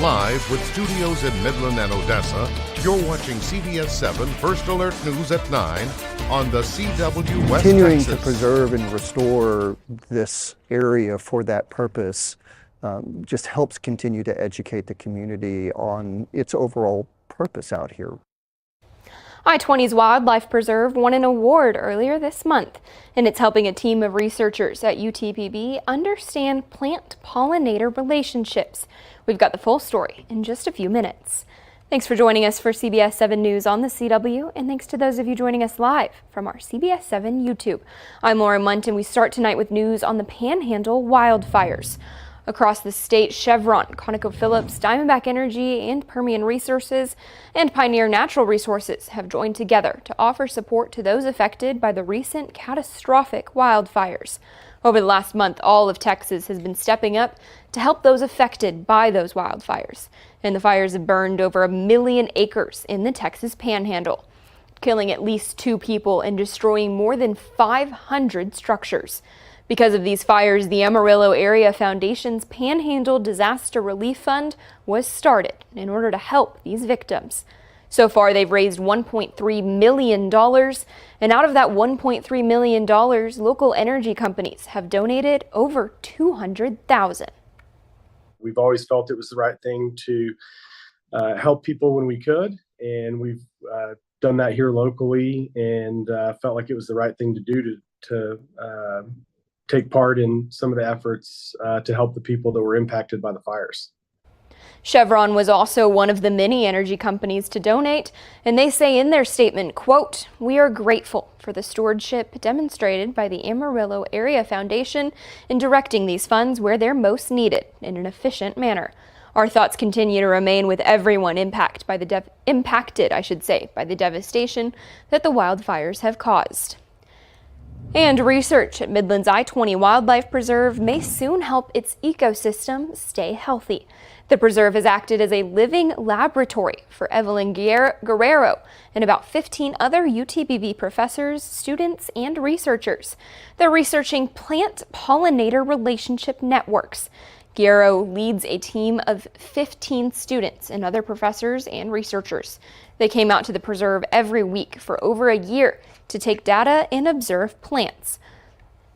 Live with studios in Midland and Odessa, you're watching CBS7 First Alert News at 9 on the CW West Continuing Texas. to preserve and restore this area for that purpose just helps continue to educate the community on its overall purpose out here. I-20's Wildlife Preserve won an award earlier this month, and it's helping a team of researchers at UTPB understand plant-pollinator relationships. We've got the full story in just a few minutes. Thanks for joining us for CBS 7 News on the CW, and thanks to those of you joining us live from our CBS 7 YouTube. I'm Laura Munt, and we start tonight with news on the Panhandle wildfires. Across the state, Chevron, ConocoPhillips, Diamondback Energy, and Permian Resources and Pioneer Natural Resources have joined together to offer support to those affected by the recent catastrophic wildfires. Over the last month, all of Texas has been stepping up to help those affected by those wildfires. And the fires have burned over 1 million acres in the Texas Panhandle, killing at least 2 people and destroying more than 500 structures. Because of these fires, the Amarillo Area Foundation's Panhandle Disaster Relief Fund was started in order to help these victims. So far, they've raised $1.3 million, and out of that $1.3 million, local energy companies have donated over $200,000. We've always felt it was the right thing to help people when we could, and we've done that here locally, and felt like it was the right thing to do to take part in some of the efforts to help the people that were impacted by the fires. Chevron was also one of the many energy companies to donate, and they say in their statement, quote, "We are grateful for the stewardship demonstrated by the Amarillo Area Foundation in directing these funds where they're most needed in an efficient manner. Our thoughts continue to remain with everyone impacted by the devastation that the wildfires have caused." And research at Midland's I-20 Wildlife Preserve may soon help its ecosystem stay healthy. The preserve has acted as a living laboratory for Evelyn Guerrero and about 15 other UTPB professors, students, and researchers. They're researching plant-pollinator relationship networks. Guerrero leads a team of 15 students and other professors and researchers. They came out to the preserve every week for over a year to take data and observe plants.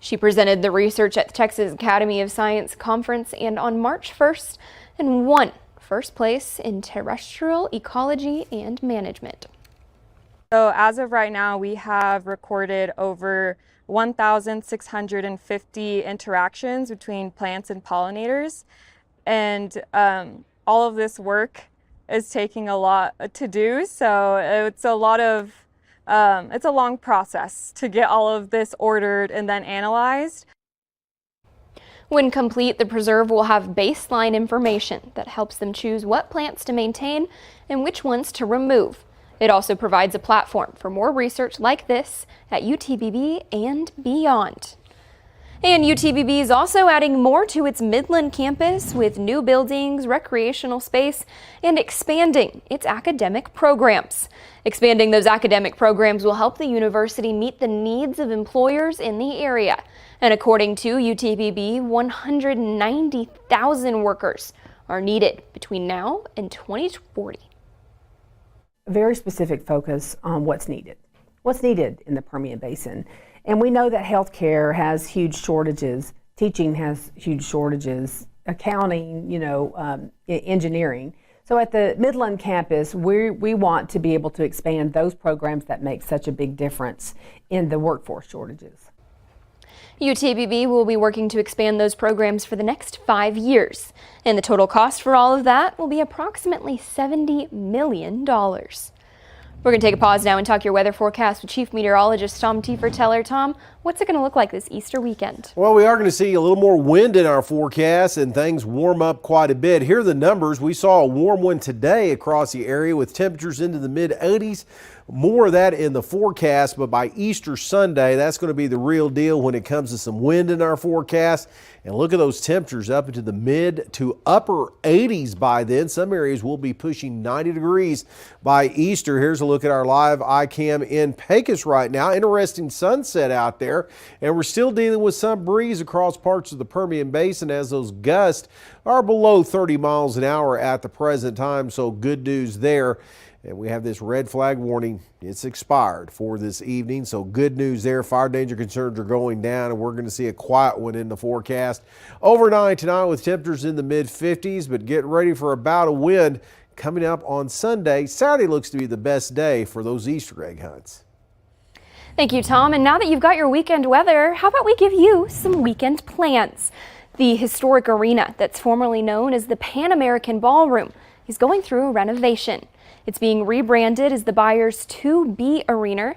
She presented the research at the Texas Academy of Science conference and on March 1st and won first place in terrestrial ecology and management. So as of right now, we have recorded over 1,650 interactions between plants and pollinators. And all of this work is taking a lot to do. So it's a lot of, it's a long process to get all of this ordered and then analyzed. When complete, the preserve will have baseline information that helps them choose what plants to maintain and which ones to remove. It also provides a platform for more research like this at UTPB and beyond. And UTPB is also adding more to its Midland campus with new buildings, recreational space, and expanding its academic programs. Expanding those academic programs will help the university meet the needs of employers in the area. And according to UTPB, 190,000 workers are needed between now and 2040. A very specific focus on what's needed in the Permian Basin. And we know that healthcare has huge shortages, teaching has huge shortages, accounting, engineering. So at the Midland campus, we want to be able to expand those programs that make such a big difference in the workforce shortages. UTPB will be working to expand those programs for the next 5 years, and the total cost for all of that will be approximately $70 million. We're going to take a pause now and talk your weather forecast with Chief Meteorologist Tom Tieferteller. Tom, what's it going to look like this Easter weekend? Well, we are going to see a little more wind in our forecast and things warm up quite a bit. Here are the numbers. We saw a warm one today across the area with temperatures into the mid-80s. More of that in the forecast, but by Easter Sunday, that's going to be the real deal when it comes to some wind in our forecast. And look at those temperatures up into the mid to upper 80s by then. Some areas will be pushing 90 degrees by Easter. Here's a look at our live iCam in Pecos right now. Interesting sunset out there. there. And we're still dealing with some breeze across parts of the Permian Basin as those gusts are below 30 miles an hour at the present time. So good news there. And we have this red flag warning. It's expired for this evening. So good news there. Fire danger concerns are going down, and we're going to see a quiet one in the forecast. Overnight tonight with temperatures in the mid-50s, but get ready for a bout of wind coming up on Sunday. Saturday looks to be the best day for those Easter egg hunts. Thank you, Tom. And now that you've got your weekend weather, how about we give you some weekend plans? The historic arena that's formerly known as the Pan American Ballroom is going through a renovation. It's being rebranded as the Buyers 2B Arena,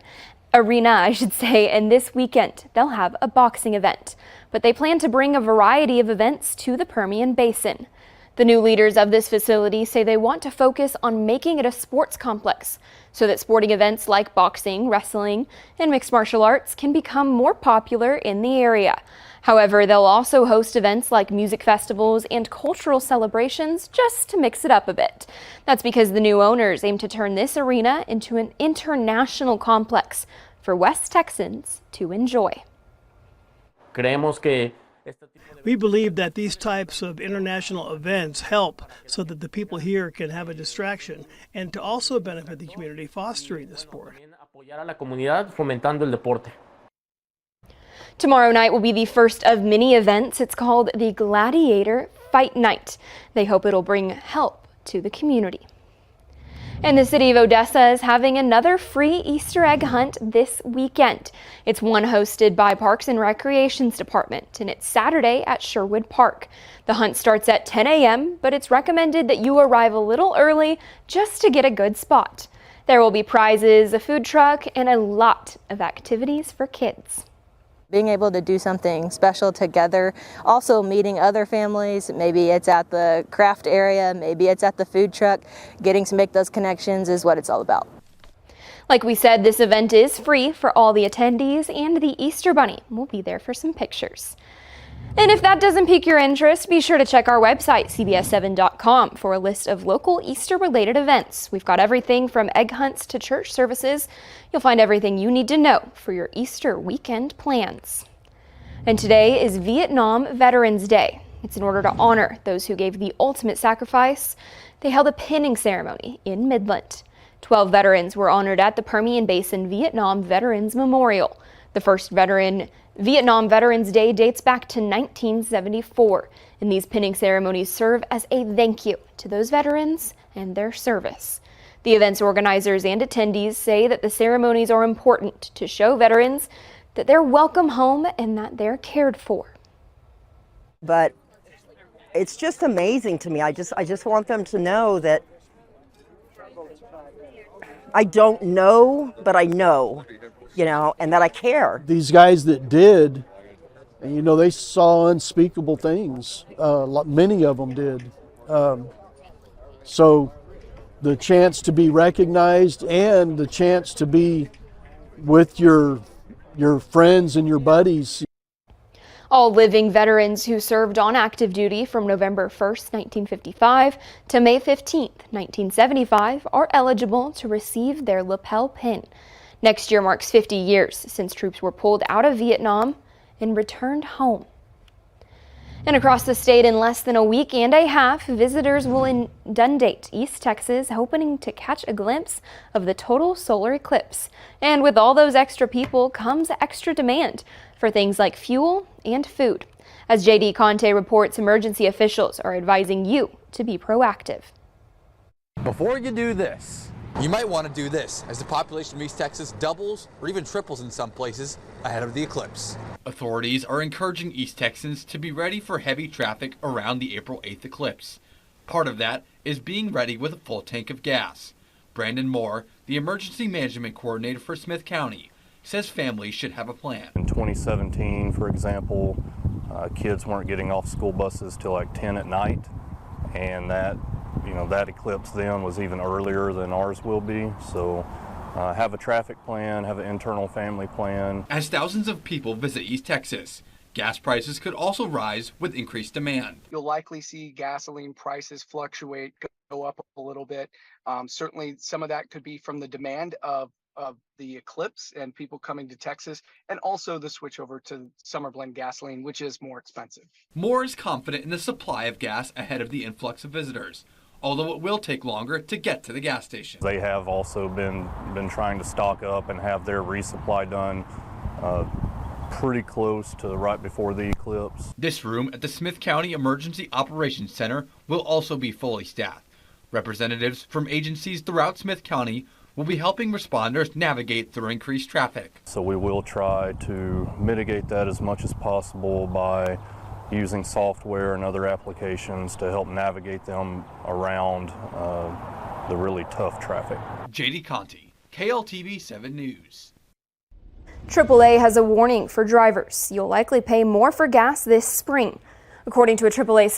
and this weekend they'll have a boxing event. But they plan to bring a variety of events to the Permian Basin. The new leaders of this facility say they want to focus on making it a sports complex so that sporting events like boxing, wrestling, and mixed martial arts can become more popular in the area. However, they'll also host events like music festivals and cultural celebrations just to mix it up a bit. That's because the new owners aim to turn this arena into an international complex for West Texans to enjoy. We believe that these types of international events help so that the people here can have a distraction and to also benefit the community fostering the sport. Tomorrow night will be the first of many events. It's called the Gladiator Fight Night. They hope it'll bring help to the community. And the city of Odessa is having another free Easter egg hunt this weekend. It's one hosted by Parks and Recreations Department, and it's Saturday at Sherwood Park. The hunt starts at 10 a.m., but it's recommended that you arrive a little early just to get a good spot. There will be prizes, a food truck, and a lot of activities for kids. Being able to do something special together, also meeting other families, maybe it's at the craft area, maybe it's at the food truck, getting to make those connections is what it's all about. Like we said, this event is free for all the attendees, and the Easter Bunny will be there for some pictures. And if that doesn't pique your interest, be sure to check our website, CBS7.com, for a list of local Easter-related events. We've got everything from egg hunts to church services. You'll find everything you need to know for your Easter weekend plans. And today is Vietnam Veterans Day. It's in order to honor those who gave the ultimate sacrifice. They held a pinning ceremony in Midland. 12 veterans were honored at the Permian Basin Vietnam Veterans Memorial. The first Vietnam Veterans Day dates back to 1974, and these pinning ceremonies serve as a thank you to those veterans and their service. The event's organizers and attendees say that the ceremonies are important to show veterans that they're welcome home and that they're cared for. But it's just amazing to me. I just want them to know that I don't know, but I know. And that I care. These guys that did, and they saw unspeakable things. Many of them did. So the chance to be recognized and the chance to be with your friends and your buddies. All living veterans who served on active duty from November 1st, 1955 to May 15th, 1975 are eligible to receive their lapel pin. Next year marks 50 years since troops were pulled out of Vietnam and returned home. And across the state in less than a week and a half, visitors will inundate East Texas, hoping to catch a glimpse of the total solar eclipse. And with all those extra people comes extra demand for things like fuel and food. As JD Conte reports, emergency officials are advising you to be proactive. Before you do this, you might want to do this as the population of East Texas doubles or even triples in some places ahead of the eclipse. Authorities are encouraging East Texans to be ready for heavy traffic around the April 8th eclipse. Part of that is being ready with a full tank of gas. Brandon Moore, the emergency management coordinator for Smith County, says families should have a plan. In 2017, for example, kids weren't getting off school buses till like 10 at night, and that eclipse then was even earlier than ours will be. So have a traffic plan, have an internal family plan. As thousands of people visit East Texas, gas prices could also rise with increased demand. You'll likely see gasoline prices fluctuate, go up a little bit. Certainly some of that could be from the demand of of the eclipse and people coming to Texas, and also the switch over to summer blend gasoline, which is more expensive. Moore is confident in the supply of gas ahead of the influx of visitors, although it will take longer to get to the gas station. They have also been trying to stock up and have their resupply done pretty close to right before the eclipse. This room at the Smith County Emergency Operations Center will also be fully staffed. Representatives from agencies throughout Smith County will be helping responders navigate through increased traffic. So we will try to mitigate that as much as possible by using software and other applications to help navigate them around the really tough traffic. JD Conti, KLTV 7 News. AAA has a warning for drivers. You'll likely pay more for gas this spring. According to a AAA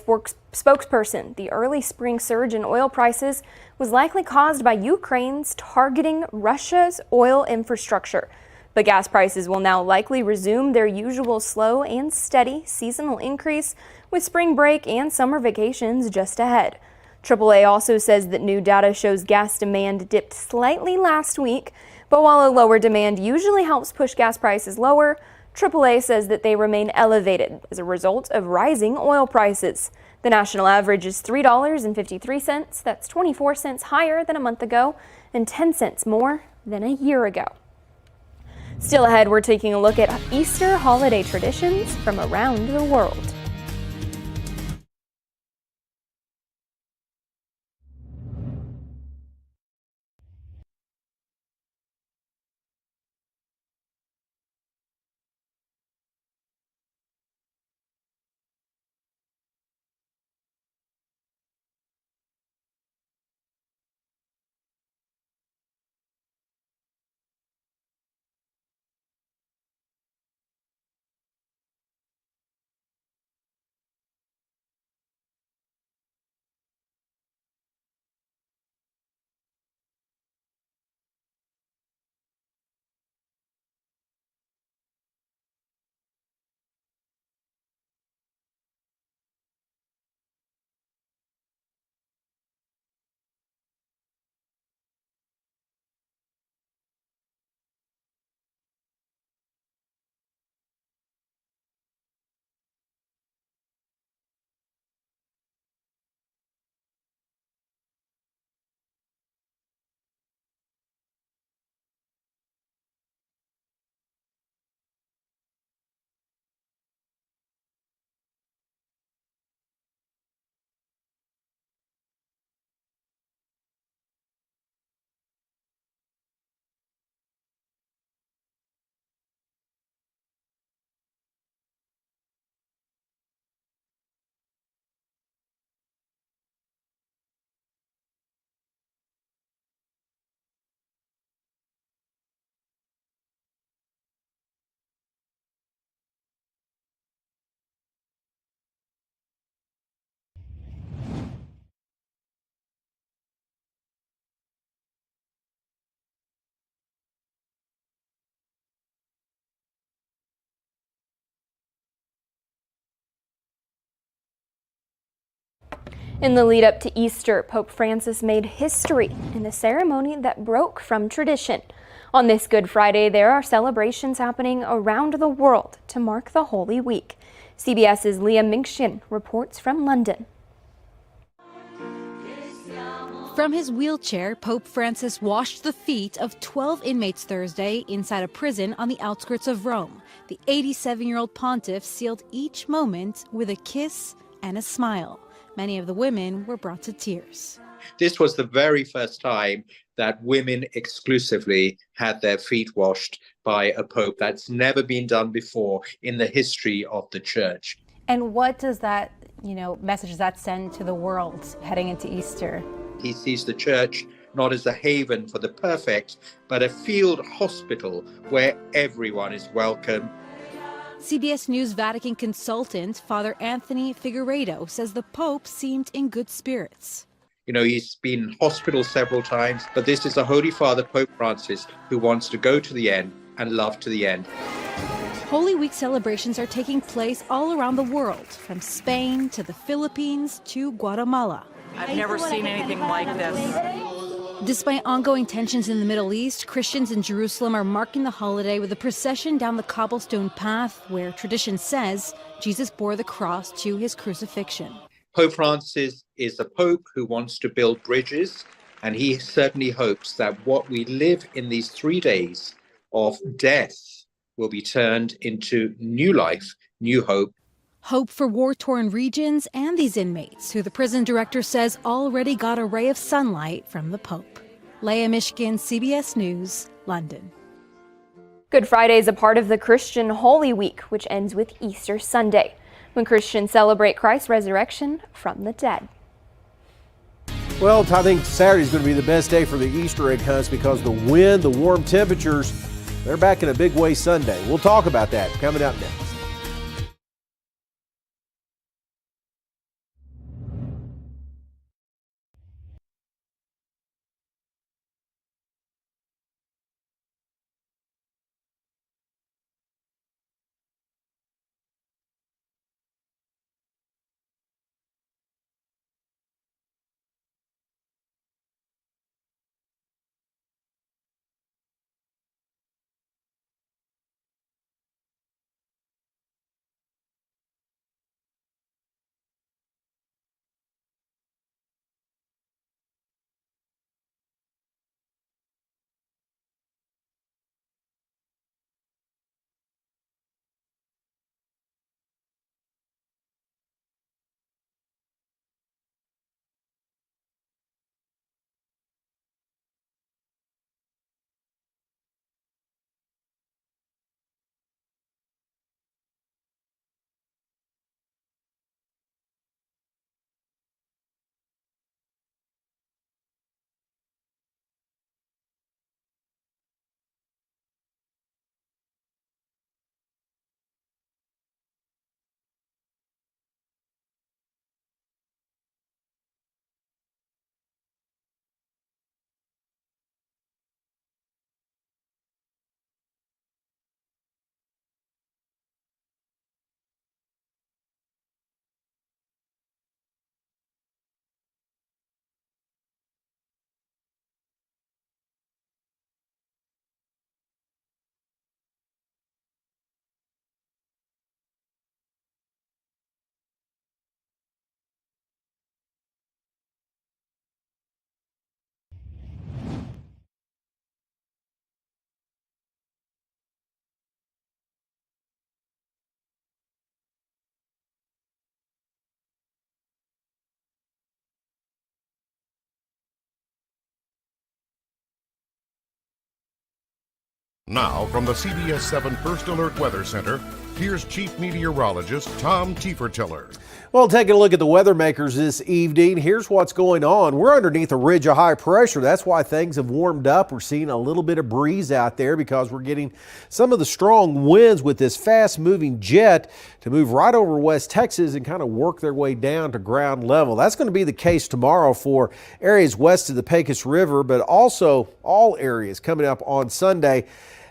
spokesperson, the early spring surge in oil prices was likely caused by Ukraine's targeting Russia's oil infrastructure. But gas prices will now likely resume their usual slow and steady seasonal increase, with spring break and summer vacations just ahead. AAA also says that new data shows gas demand dipped slightly last week, but while a lower demand usually helps push gas prices lower, AAA says that they remain elevated as a result of rising oil prices. The national average is $3.53. That's 24 cents higher than a month ago and 10 cents more than a year ago. Still ahead, we're taking a look at Easter holiday traditions from around the world. In the lead up to Easter, Pope Francis made history in a ceremony that broke from tradition. On this Good Friday, there are celebrations happening around the world to mark the Holy Week. CBS's Leah Minkshin reports from London. From his wheelchair, Pope Francis washed the feet of 12 inmates Thursday inside a prison on the outskirts of Rome. The 87-year-old pontiff sealed each moment with a kiss and a smile. Many of the women were brought to tears. This was the very first time that women exclusively had their feet washed by a pope. That's never been done before in the history of the church. And what does that, message does that send to the world heading into Easter? He sees the church not as a haven for the perfect, but a field hospital where everyone is welcome. CBS News Vatican consultant Father Anthony Figueiredo says the Pope seemed in good spirits. He's been in hospital several times, but this is the Holy Father, Pope Francis, who wants to go to the end and love to the end. Holy Week celebrations are taking place all around the world, from Spain to the Philippines to Guatemala. I've never seen anything like this. Despite ongoing tensions in the Middle East, Christians in Jerusalem are marking the holiday with a procession down the cobblestone path where tradition says Jesus bore the cross to his crucifixion. Pope Francis is a pope who wants to build bridges, and he certainly hopes that what we live in these 3 days of death will be turned into new life, new hope. Hope for war-torn regions and these inmates, who the prison director says already got a ray of sunlight from the Pope. Leah Mishkin, CBS News, London. Good Friday is a part of the Christian Holy Week, which ends with Easter Sunday, when Christians celebrate Christ's resurrection from the dead. Well, I think Saturday is going to be the best day for the Easter egg hunts because the wind, the warm temperatures, they're back in a big way Sunday. We'll talk about that coming up next. Now, from the CBS7 First Alert Weather Center, here's Chief Meteorologist Tom Tiefertiller. Well, taking a look at the weather makers this evening, here's what's going on. We're underneath a ridge of high pressure. That's why things have warmed up. We're seeing a little bit of breeze out there because we're getting some of the strong winds with this fast-moving jet to move right over West Texas and kind of work their way down to ground level. That's going to be the case tomorrow for areas west of the Pecos River, but also all areas coming up on Sunday.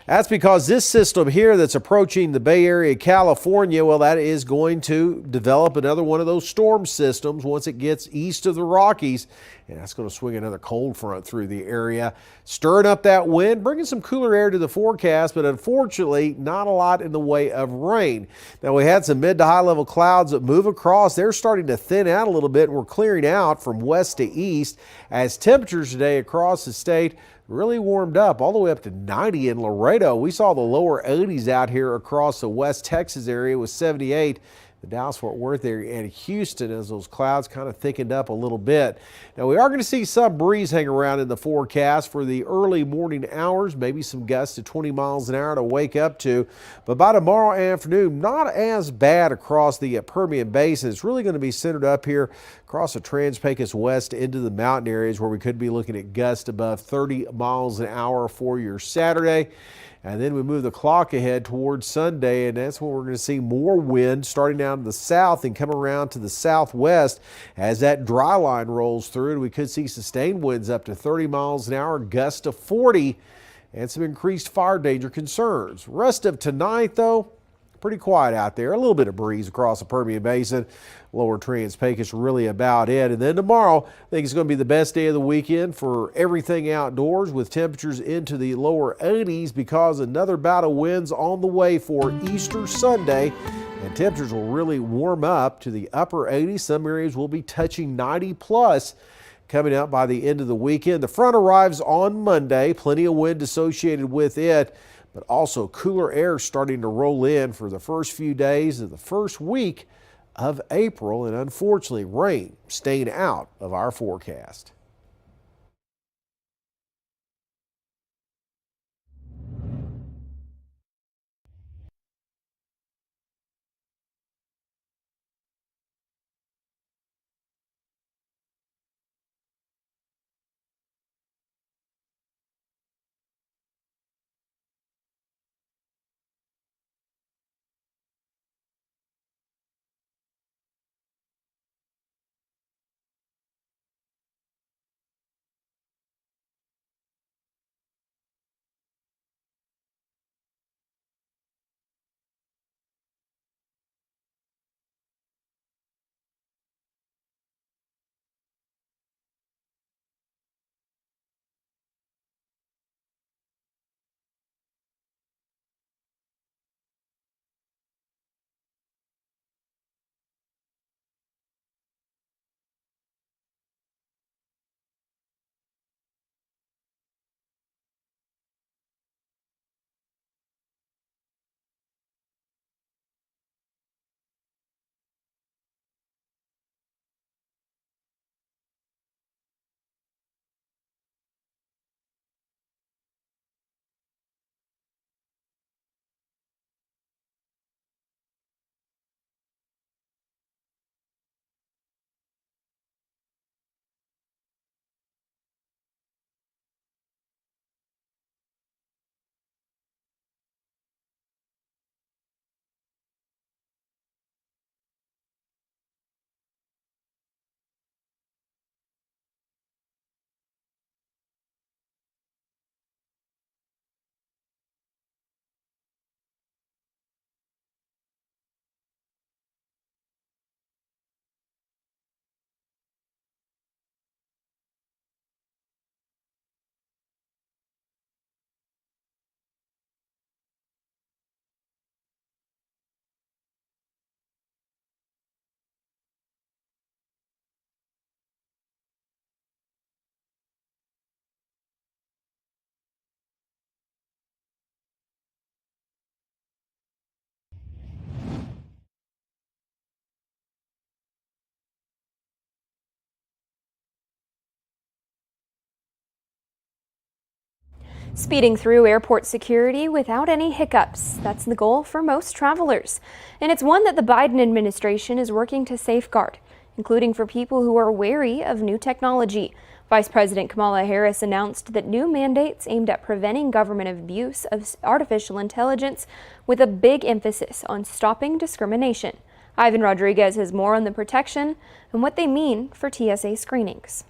That's because this system here that's approaching the Bay Area, California, well, that is going to develop another one of those storm systems once it gets east of the Rockies. And that's going to swing another cold front through the area, stirring up that wind, bringing some cooler air to the forecast, but unfortunately not a lot in the way of rain. Now, we had some mid to high level clouds that move across. They're starting to thin out a little bit, and we're clearing out from west to east as temperatures today across the state really warmed up all the way up to 90 in Laredo. We saw the lower 80s out here across the West Texas area with 78. The Dallas-Fort Worth area and Houston as those clouds kind of thickened up a little bit. Now, we are going to see some breeze hang around in the forecast for the early morning hours, maybe some gusts to 20 miles an hour to wake up to. But by tomorrow afternoon, not as bad across the Permian Basin. It's really going to be centered up here across the Trans-Pecos West into the mountain areas where we could be looking at gusts above 30 miles an hour for your Saturday. And then we move the clock ahead towards Sunday, and that's when we're going to see more wind starting down to the south and come around to the southwest as that dry line rolls through. And we could see sustained winds up to 30 miles an hour, gusts to 40, and some increased fire danger concerns. Rest of tonight, though, pretty quiet out there. A little bit of breeze across the Permian Basin. Lower Trans-Pecos really about it. And then tomorrow, I think it's going to be the best day of the weekend for everything outdoors, with temperatures into the lower 80s because another bout of winds on the way for Easter Sunday. And temperatures will really warm up to the upper 80s. Some areas will be touching 90 plus coming out by the end of the weekend. The front arrives on Monday. Plenty of wind associated with it, but also cooler air starting to roll in for the first few days of the first week of April, and unfortunately rain staying out of our forecast. Speeding through airport security without any hiccups. That's the goal for most travelers. And it's one that the Biden administration is working to safeguard, including for people who are wary of new technology. Vice President Kamala Harris announced that new mandates aimed at preventing government abuse of artificial intelligence, with a big emphasis on stopping discrimination. Ivan Rodriguez has more on the protection and what they mean for TSA screenings.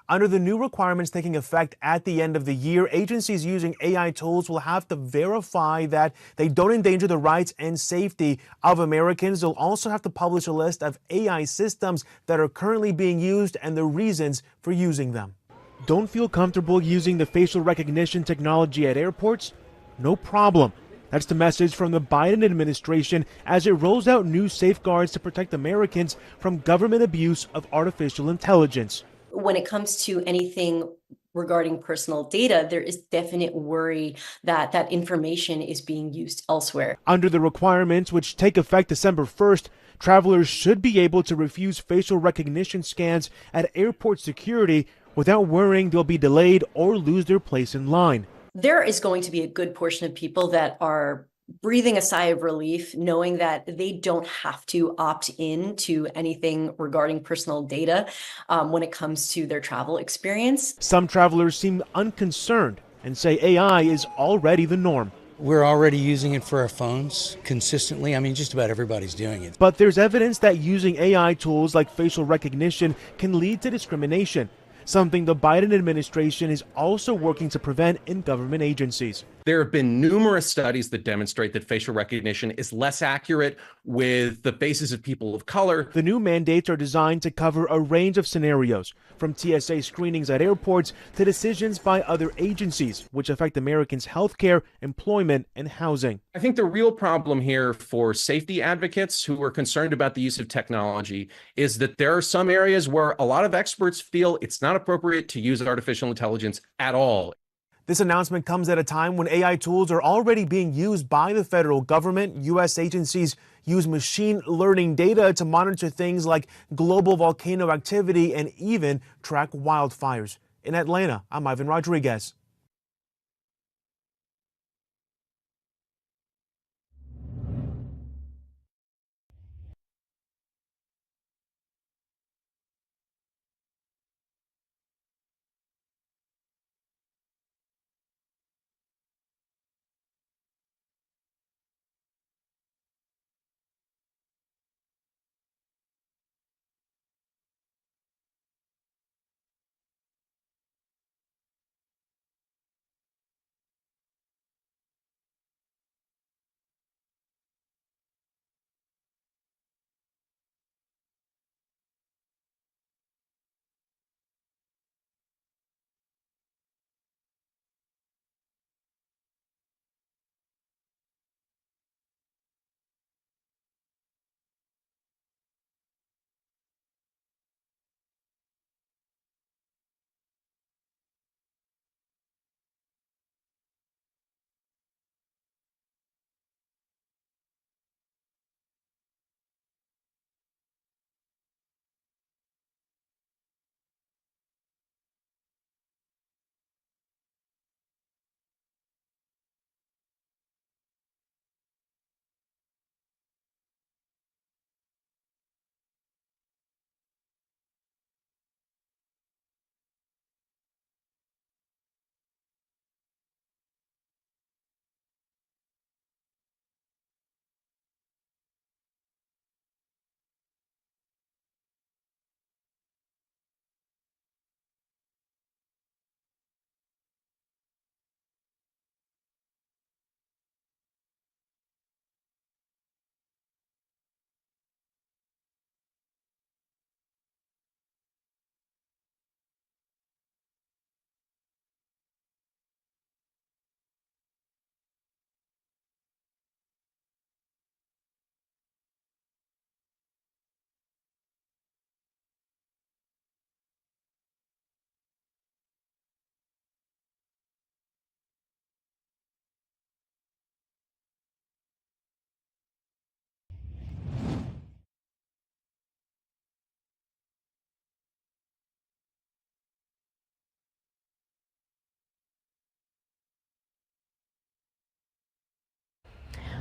Under the new requirements taking effect at the end of the year, agencies using AI tools will have to verify that they don't endanger the rights and safety of Americans. They'll also have to publish a list of AI systems that are currently being used and the reasons for using them. Don't feel comfortable using the facial recognition technology at airports? No problem. That's the message from the Biden administration as it rolls out new safeguards to protect Americans from government abuse of artificial intelligence. When it comes to anything regarding personal data, there is definite worry that that information is being used elsewhere. Under the requirements, which take effect December 1st, travelers should be able to refuse facial recognition scans at airport security without worrying they'll be delayed or lose their place in line. There is going to be a good portion of people that are breathing a sigh of relief, knowing that they don't have to opt in to anything regarding personal data when it comes to their travel experience. Some travelers seem unconcerned and say AI is already the norm. We're already using it for our phones consistently. I mean, just about everybody's doing it. But there's evidence that using AI tools like facial recognition can lead to discrimination, something the Biden administration is also working to prevent in government agencies. There have been numerous studies that demonstrate that facial recognition is less accurate with the faces of people of color. The new mandates are designed to cover a range of scenarios, from TSA screenings at airports to decisions by other agencies, which affect Americans' health care, employment, and housing. I think the real problem here for safety advocates who are concerned about the use of technology is that there are some areas where a lot of experts feel it's not appropriate to use artificial intelligence at all. This announcement comes at a time when AI tools are already being used by the federal government. U.S. agencies use machine learning data to monitor things like global volcano activity and even track wildfires. In Atlanta, I'm Ivan Rodriguez.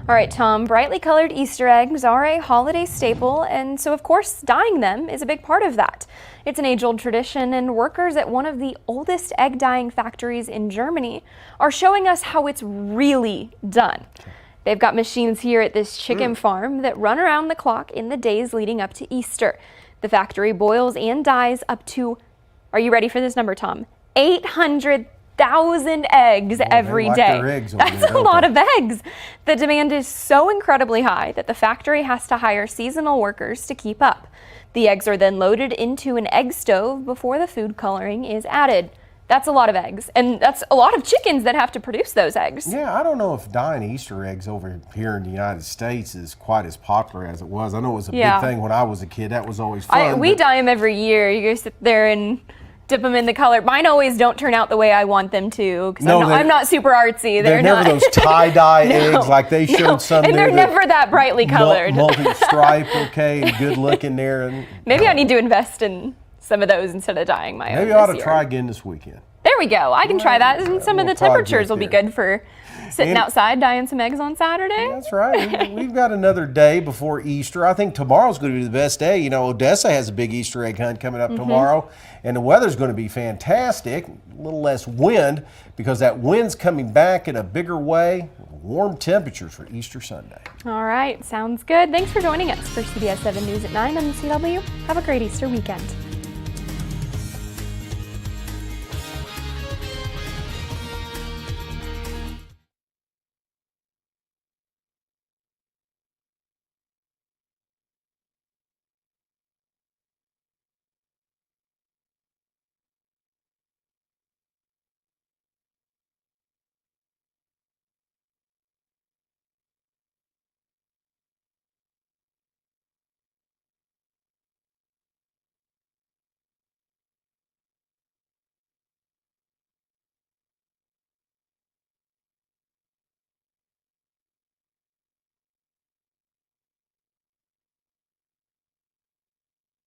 All right, Tom, brightly colored Easter eggs are a holiday staple, and so of course dyeing them is a big part of that. It's an age-old tradition, and workers at one of the oldest egg dyeing factories in Germany are showing us how it's really done. They've got machines here at this chicken farm that run around the clock in the days leading up to Easter. The factory boils and dyes up to, are you ready for this number, Tom? 800,000 eggs every day. That's a lot of eggs. The demand is so incredibly high that the factory has to hire seasonal workers to keep up. The eggs are then loaded into an egg stove before the food coloring is added. That's a lot of eggs, and that's a lot of chickens that have to produce those eggs. Yeah, I don't know if dyeing Easter eggs over here in the United States is quite as popular as it was. I know it was a big thing when I was a kid. That was always fun. We dye them every year. You go sit there and dip them in the color. Mine always don't turn out the way I want them to, because I'm not super artsy. They're never those tie-dye eggs like they showed some and there. And they're never that brightly colored. Multi-stripe, okay, and good looking there. And, maybe I need to invest in some of those instead of dyeing my own. Maybe I ought to try again this weekend. There we go. I can try that. And some of the temperatures will be good for sitting outside dyeing some eggs on Saturday. That's right. We've got another day before Easter. I think tomorrow's going to be the best day. You know, Odessa has a big Easter egg hunt coming up tomorrow, and the weather's going to be fantastic. A little less wind because that wind's coming back in a bigger way. Warm temperatures for Easter Sunday. All right. Sounds good. Thanks for joining us for CBS 7 News at 9 on the CW. Have a great Easter weekend.